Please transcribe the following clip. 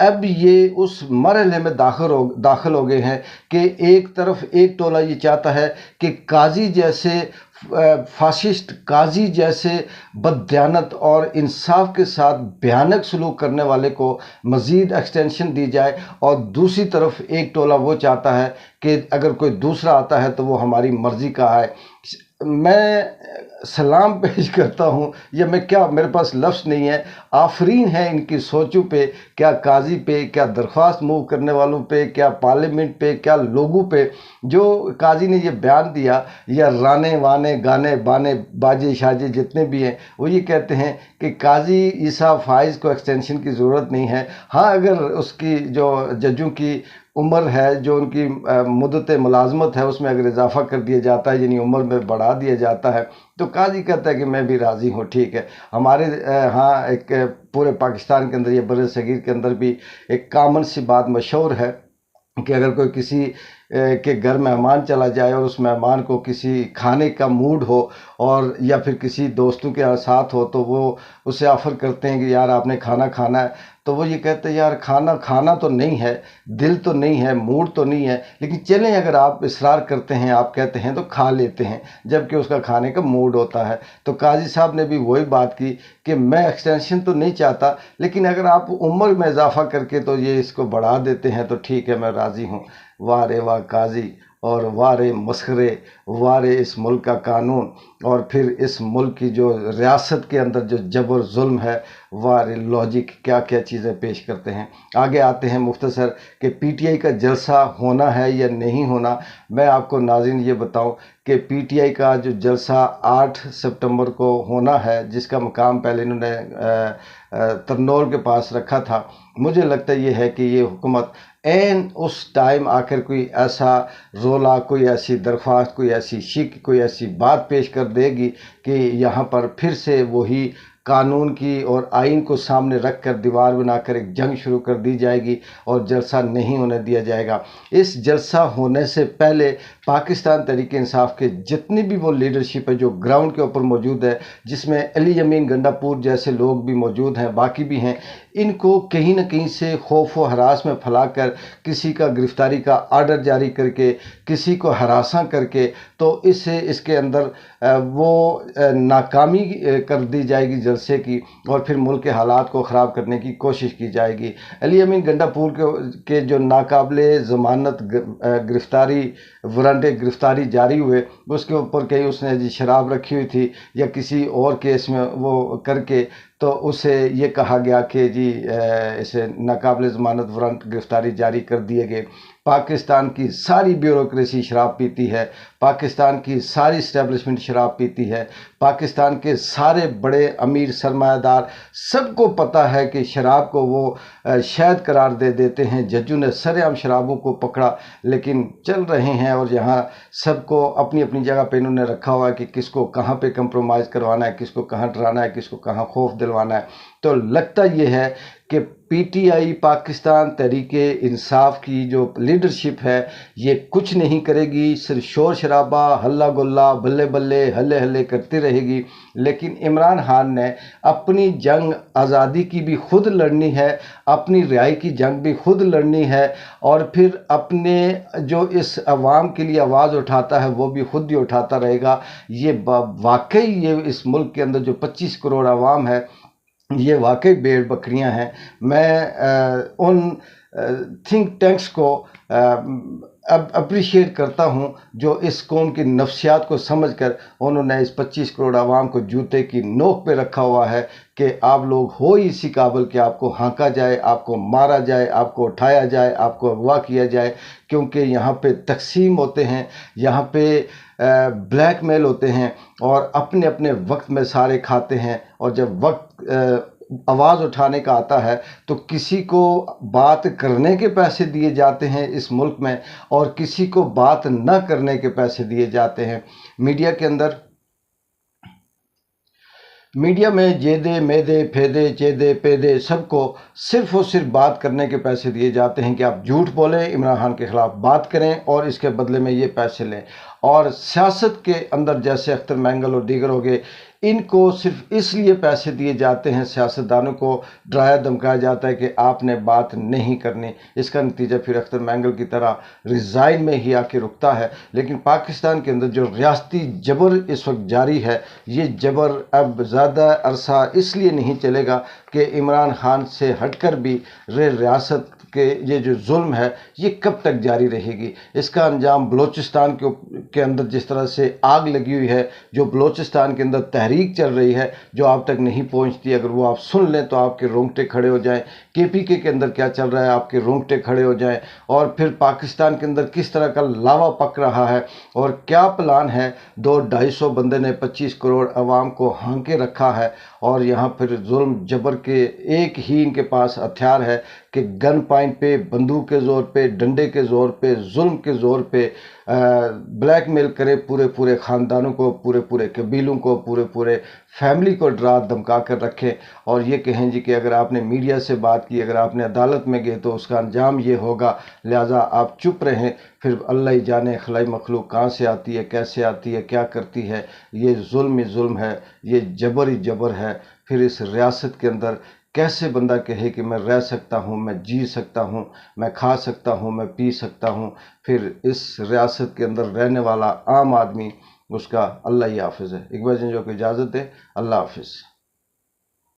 اب یہ اس مرحلے میں داخل ہو گئے ہیں کہ ایک طرف ایک ٹولہ یہ چاہتا ہے کہ قاضی جیسے فاشسٹ قاضی جیسے بددیانت اور انصاف کے ساتھ بھیانک سلوک کرنے والے کو مزید ایکسٹینشن دی جائے، اور دوسری طرف ایک ٹولہ وہ چاہتا ہے کہ اگر کوئی دوسرا آتا ہے تو وہ ہماری مرضی کا ہے۔ میں سلام پیش کرتا ہوں، یا میں کیا، میرے پاس لفظ نہیں ہے، آفرین ہے ان کی سوچوں پہ، کیا قاضی پہ، کیا درخواست موو کرنے والوں پہ، کیا پارلیمنٹ پہ، کیا لوگوں پہ، جو قاضی نے یہ بیان دیا، یا رانے وانے گانے بانے باجے شاجے جتنے بھی ہیں، وہ یہ کہتے ہیں کہ قاضی عیسیٰ فائز کو ایکسٹینشن کی ضرورت نہیں ہے۔ ہاں، اگر اس کی جو ججوں کی عمر ہے، جو ان کی مدت ملازمت ہے، اس میں اگر اضافہ کر دیا جاتا ہے، یعنی عمر میں بڑھا دیا جاتا ہے، تو قاضی کہتا ہے کہ میں بھی راضی ہوں، ٹھیک ہے۔ ہمارے ہاں ایک پورے پاکستان کے اندر یا بر صغیر کے اندر بھی ایک کامن سی بات مشہور ہے کہ اگر کوئی کسی کے گھر مہمان چلا جائے اور اس مہمان کو کسی کھانے کا موڈ ہو، اور یا پھر کسی دوستوں کے ساتھ ہو، تو وہ اسے آفر کرتے ہیں کہ یار آپ نے کھانا کھانا ہے، تو وہ یہ کہتے ہیں یار کھانا کھانا تو نہیں ہے، دل تو نہیں ہے، موڈ تو نہیں ہے، لیکن چلیں اگر آپ اصرار کرتے ہیں، آپ کہتے ہیں تو کھا لیتے ہیں، جبکہ اس کا کھانے کا موڈ ہوتا ہے۔ تو قاضی صاحب نے بھی وہی بات کی کہ میں ایکسٹینشن تو نہیں چاہتا، لیکن اگر آپ عمر میں اضافہ کر کے تو یہ اس کو بڑھا دیتے ہیں تو ٹھیک ہے، میں راضی ہوں۔ واہ رے واہ قاضی، اور واہ رے مسخرے، واہ رے اس ملک کا قانون، اور پھر اس ملک کی جو ریاست کے اندر جو جبر ظلم ہے، واہ رے لاجک، کیا کیا چیزیں پیش کرتے ہیں۔ آگے آتے ہیں مختصر کہ پی ٹی آئی کا جلسہ ہونا ہے یا نہیں ہونا۔ میں آپ کو ناظرین یہ بتاؤں کہ پی ٹی آئی کا جو جلسہ 8 ستمبر کو ہونا ہے، جس کا مقام پہلے انہوں نے ترنول کے پاس رکھا تھا، مجھے لگتا یہ ہے کہ یہ حکومت این اس ٹائم آ کر کوئی ایسا رولا، کوئی ایسی درخواست، کوئی ایسی شک، کوئی ایسی بات پیش کر دے گی کہ یہاں پر پھر سے وہی قانون کی اور آئین کو سامنے رکھ کر دیوار بنا کر ایک جنگ شروع کر دی جائے گی اور جلسہ نہیں ہونے دیا جائے گا۔ اس جلسہ ہونے سے پہلے پاکستان تحریک انصاف کے جتنی بھی وہ لیڈرشپ ہے جو گراؤنڈ کے اوپر موجود ہے، جس میں علی امین گنڈا پور جیسے لوگ بھی موجود ہیں، باقی بھی ہیں، ان کو کہیں نہ کہیں سے خوف و ہراس میں پھیلا کر، کسی کا گرفتاری کا آرڈر جاری کر کے، کسی کو ہراساں کر کے، تو اس کے اندر وہ ناکامی کر دی جائے گی جلسے کی، اور پھر ملک کے حالات کو خراب کرنے کی کوشش کی جائے گی۔ علی امین گنڈا پور کے جو ناقابل ضمانت گرفتاری وارنٹ گرفتاری جاری ہوئے، اس کے اوپر کہیں اس نے جی شراب رکھی ہوئی تھی یا کسی اور کیس میں وہ کر کے، تو اسے یہ کہا گیا کہ جی اسے ناقابل ضمانت وارنٹ گرفتاری جاری کر دیے گئے۔ پاکستان کی ساری بیوروکریسی شراب پیتی ہے، پاکستان کی ساری اسٹیبلشمنٹ شراب پیتی ہے، پاکستان کے سارے بڑے امیر سرمایہ دار سب کو پتہ ہے کہ شراب کو وہ شہد قرار دے دیتے ہیں۔ ججوں نے سر عام شرابوں کو پکڑا، لیکن چل رہے ہیں، اور یہاں سب کو اپنی اپنی جگہ پہ انہوں نے رکھا ہوا ہے کہ کس کو کہاں پہ کمپرومائز کروانا ہے، کس کو کہاں ڈرانا ہے، کس کو کہاں خوف دلوانا ہے۔ تو لگتا یہ ہے کہ P T I Pakistan Tehreek Insaf کی جو لیڈرشپ ہے یہ کچھ نہیں کرے گی، صرف شور شرابہ، ہلا گلا، بلے بلے، ہلے ہلے کرتی رہے گی۔ لیکن عمران خان نے اپنی جنگ آزادی کی بھی خود لڑنی ہے، اپنی رہائی کی جنگ بھی خود لڑنی ہے، اور پھر اپنے جو اس عوام کے لیے آواز اٹھاتا ہے وہ بھی خود ہی اٹھاتا رہے گا۔ یہ واقعی یہ اس ملک کے اندر جو 25 کروڑ عوام ہے، یہ واقعی بھیڑ بکریاں ہیں۔ میں ان تھنک ٹینکس کو اپریشیٹ کرتا ہوں جو اس قوم کی نفسیات کو سمجھ کر انہوں نے اس 25 کروڑ عوام کو جوتے کی نوک پہ رکھا ہوا ہے کہ آپ لوگ ہو ہی اسی قابل کہ آپ کو ہانکا جائے، آپ کو مارا جائے، آپ کو اٹھایا جائے، آپ کو اغوا کیا جائے، کیونکہ یہاں پہ تقسیم ہوتے ہیں، یہاں پہ بلیک میل ہوتے ہیں، اور اپنے اپنے وقت میں سارے کھاتے ہیں، اور جب وقت آواز اٹھانے کا آتا ہے تو کسی کو بات کرنے کے پیسے دیے جاتے ہیں اس ملک میں، اور کسی کو بات نہ کرنے کے پیسے دیے جاتے ہیں۔ میڈیا میں جیدے میدے پھیدے چیدے پیدے سب کو صرف اور صرف بات کرنے کے پیسے دیے جاتے ہیں کہ آپ جھوٹ بولیں، عمران خان کے خلاف بات کریں اور اس کے بدلے میں یہ پیسے لیں۔ اور سیاست کے اندر جیسے اختر مینگل اور دیگر ہو گئے، ان کو صرف اس لیے پیسے دیے جاتے ہیں، سیاستدانوں کو ڈرایا دھمکایا جاتا ہے کہ آپ نے بات نہیں کرنی، اس کا نتیجہ پھر اختر مینگل کی طرح ریزائن میں ہی آ کے رکتا ہے۔ لیکن پاکستان کے اندر جو ریاستی جبر اس وقت جاری ہے، یہ جبر اب زیادہ عرصہ اس لیے نہیں چلے گا کہ عمران خان سے ہٹ کر بھی ریاست کہ یہ جو ظلم ہے یہ کب تک جاری رہے گی۔ اس کا انجام بلوچستان کے اندر جس طرح سے آگ لگی ہوئی ہے، جو بلوچستان کے اندر تحریک چل رہی ہے جو آپ تک نہیں پہنچتی، اگر وہ آپ سن لیں تو آپ کے رونگٹے کھڑے ہو جائیں۔ KPK کے اندر کیا چل رہا ہے، آپ کے رونگٹے کھڑے ہو جائیں۔ اور پھر پاکستان کے اندر کس طرح کا لاوا پک رہا ہے اور کیا پلان ہے، 200-250 بندے نے 25 کروڑ عوام کو ہانکے رکھا ہے، اور یہاں پھر ظلم جبر کے ایک ہی ان کے پاس ہتھیار ہے کہ گن پوائنٹ پہ، بندوق کے زور پہ، ڈنڈے کے زور پہ، ظلم کے زور پہ بلیک میل کرے پورے خاندانوں کو، پورے قبیلوں کو، پورے فیملی کو ڈرا دھمکا کر رکھیں، اور یہ کہیں جی کہ اگر آپ نے میڈیا سے بات کی، اگر آپ نے عدالت میں گئے تو اس کا انجام یہ ہوگا، لہٰذا آپ چپ رہیں۔ پھر اللہ ہی جانے خلائی مخلوق کہاں سے آتی ہے، کیسے آتی ہے، کیا کرتی ہے۔ یہ ظلم ہی ظلم ہے، یہ جبر ہی جبر ہے۔ پھر اس ریاست کے اندر کیسے بندہ کہے کہ میں رہ سکتا ہوں، میں جی سکتا ہوں، میں کھا سکتا ہوں، میں پی سکتا ہوں۔ پھر اس ریاست کے اندر رہنے والا عام آدمی، اس کا اللہ ہی حافظ ہے۔ اقبال جنجو کو اجازت دے، اللہ حافظ۔